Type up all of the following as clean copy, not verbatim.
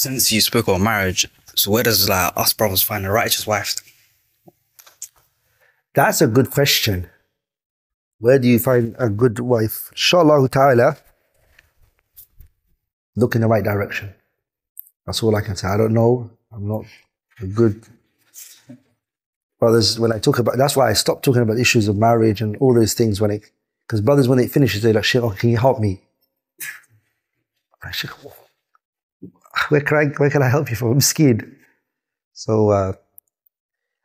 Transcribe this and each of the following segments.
Since you spoke about marriage, so where does like us brothers find a righteous wife? That's a good question. Where do you find a good wife? Inshallah ta'ala, look in the right direction. That's all I can say. I don't know. I'm not a good brothers. When I talk about, that's why I stopped talking about issues of marriage and all those things because brothers, when it finishes, they're like, Sheikh, can you help me? I'm like, where can I help you from? I'm scared. So,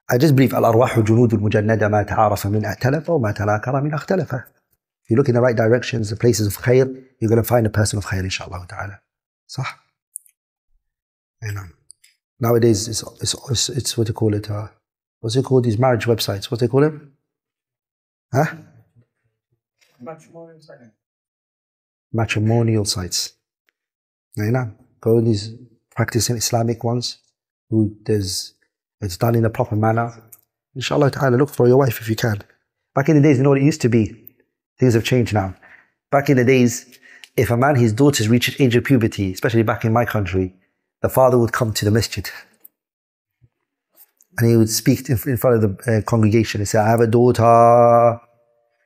I just believe الأرواح جنود المجندة ما تعارف من ائتلف وما تناكر من اختلف. If you look in the right directions, the places of khair, you're going to find a person of khair, inshallah ta'ala. صح? Nowadays, it's what they call it. What's it called? These marriage websites. What they call them? Huh? Matrimonial sites. Go on these practicing Islamic ones. It's done in a proper manner. Inshallah ta'ala, look for your wife if you can. Back in the days, you know what it used to be? Things have changed now. Back in the days, if a man, his daughters reach age of puberty, especially back in my country, the father would come to the masjid. And he would speak in front of the congregation and say, I have a daughter.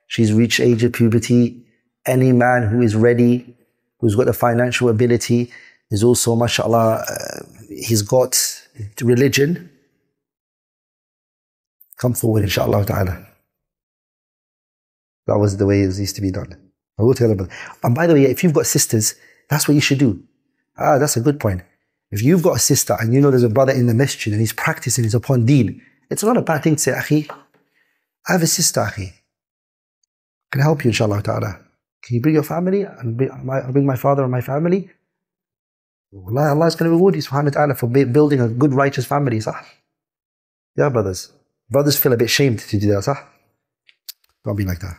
She's reached age of puberty. Any man who is ready, who's got the financial ability, is also, mashallah, he's got religion, come forward, inshallah ta'ala. That was the way it used to be done. I will tell them. And by the way, if you've got sisters, that's what you should do. That's a good point. If you've got a sister and you know there's a brother in the masjid and he's practicing, he's upon deen, it's not a bad thing to say, Akhi, I have a sister, Akhi. Can I help you, inshallah ta'ala? Can you bring your family? And I'll bring my father and my family. Allah is going to reward you, subhanahu wa ta'ala, for building a good, righteous family, sah? Yeah, brothers. Brothers feel a bit shamed to do that, sah? Don't be like that.